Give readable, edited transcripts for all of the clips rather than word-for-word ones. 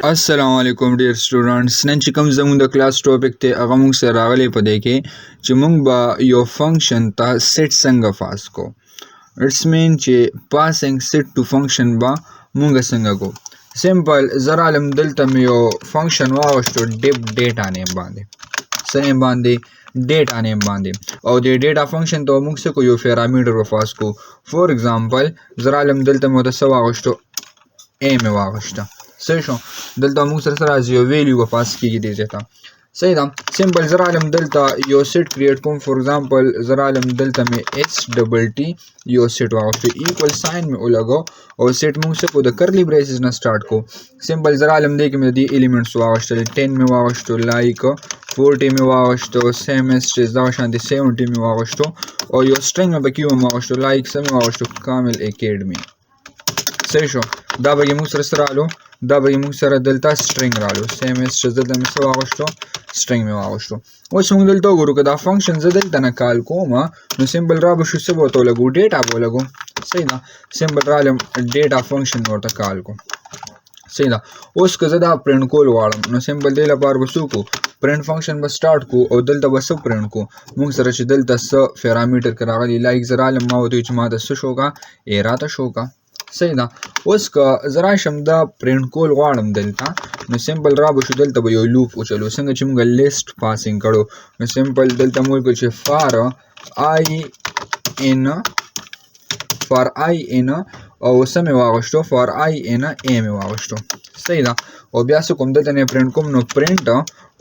अस्सलाम वालेकुम dear students. None چې کوم زموږ د کلاس ټاپک ته هغه موږ سره راغلی په دې کې چې موږ به یو فنکشن ته سیټ څنګه پاس کو. اټس مین چې پاسینګ سیټ ټو فنکشن به موږ څنګه کو. سمپل زرا علم دلته مې یو فنکشن واغشتو ډیپ ډیټا نیم باندې سنیم باندې ډیټا نیم باندې او د ډیټا فنکشن ته موږ څه کو یو پیرامیټر پاس کو. فور ایگزامپل زرا علم دلته مې ته څه واغشتو ا مې واغشته صحیح شو. دلته موږ سره راځي یو ویلیو پاس کیږي دې ځای ته صحیح ده. سمپل زرا علم دلته یو سیټ کریټ کوم. فور ایگزامپل زرا علم دلته مې ایس ډبل ټی یو سیټ واغشتو ایکوال ساين مې ولګو او سیټ موږ څه کو د کرلی بریسز نه سٹارټ کو. سمپل زرا علم دې کې مې د الیمنټس واغشتل 10 مې واغشتو لایک 40 مې واغشتو سیم اس دا شانتي 70 مې واغشتو او یو سټرینګ مې بکیو مې واغشتو لایک سم واغشتو کامل اکیډمي صحیح شو. دا به موږ سره رالو دا به موږ سره دلته سټرینګ رالو سیم اس دلته مې څه واغشتو سټرینګ مې واغشتو. اوس موږ دلته وګورو که دا فنکشن زه دلته نه کال کوم نو سمپل را به شو څه به ورته ولګو ډیټا به ولګو صحیح ده. سمپل رالم ډیټا فنکشن ورته کال کو صحیح ده. اوس که زه دا پرنټ کول غواړم نو سمپل دې لپاره به څه کو پرنټ فنکشن به سٹارټ کو او دلته به څه پرنټ کو موږ سره چې دلته څه پیرامیټر کې راغلی لایک زه رالم ما ورته چې ما ته څه شو کا ا راته شو کا صحیح ده. اوس که زه راشم دا پرنټ کول غواړم دلته نو سمپل را به شو دلته به یو لوپ وچلو څنګه چې موږ لیست پاسینګ کړو نو سمپل دلته موږ وکړو چې فار آی ان او څه مې واغشتو فار آی ان ا مې واغشتو صحیح ده. او بیا څه کوم دلته نه پرنټ کوم نو پرنټ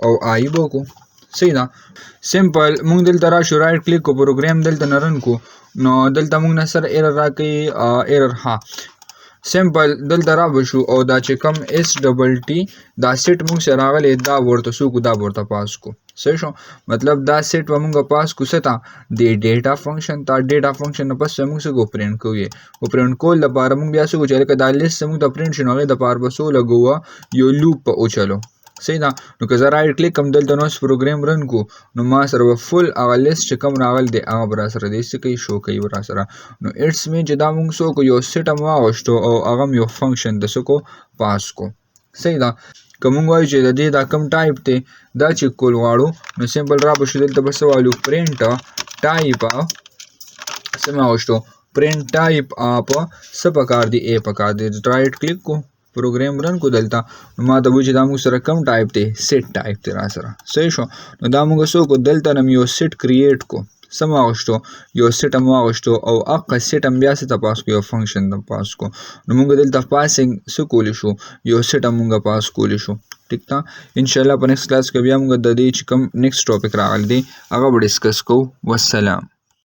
او آی به وکړو صحیح ده. سمپل موږ دلته راشو رائټ کلیک کو پروګرام دلته نه رن کو نو دلته موږ نه سره ایرر راکړي ایرر ها سمپل دلته را بشو او دا چې کم اس ډبل ټی دا سیټ موږ سره راغلی دا ورته سو کو دا ورته پاس کو صحیح شو. مطلب دا سیټ و موږ پاس کو ستا د ډیټا فنکشن ته ډیټا فنکشن نه پس موږ څه کو پرنټ کوی او پرنټ کول لپاره موږ بیا څه کو چې دا لیست موږ د پرنټ شنو د لپاره بسو لګو یو لوپ او چلو صحیح ده. نو که زه رائټ کلیک کوم دلته نو پروګرام رن کو نو ما سره فل هغه لیست چې کوم راغل دی هغه برا سره دی څه کوي شو کوي برا سره نو اټس مین چې دا موږ سو کو یو سیټ هم واغشتو او هغه یو فنکشن د څه کو پاس کو صحیح ده. که موږ وایو چې د دې دا کم ټایپ دی دا چې کول غواړو نو سمپل را بشو دلته بس والو پرنټ ټایپ څه واغشتو پرنټ ټایپ اپ څه پکار دی ا پکار دی رائټ کلیک کو پروګرام رن کو دلته ما ته وځي دا موږ سره کم ټایپ دی سیټ ټایپ دی را سره صحیح شو. نو دا موږ سو کو دلته نم یو سیټ کریټ کو سم واغشتو یو سیټ هم واغشتو او اق سیټ هم بیا څه پاس کو یو فنکشن د پاس کو نو موږ دلته پاسینګ څه کولی شو یو سیټ هم موږ پاس کولی شو ٹھیک تا. ان شاء الله په نیکسٹ کلاس کې بیا موږ د دې چې کوم نیکسٹ ټاپک راغلی دی هغه به ډسکس کوو. والسلام.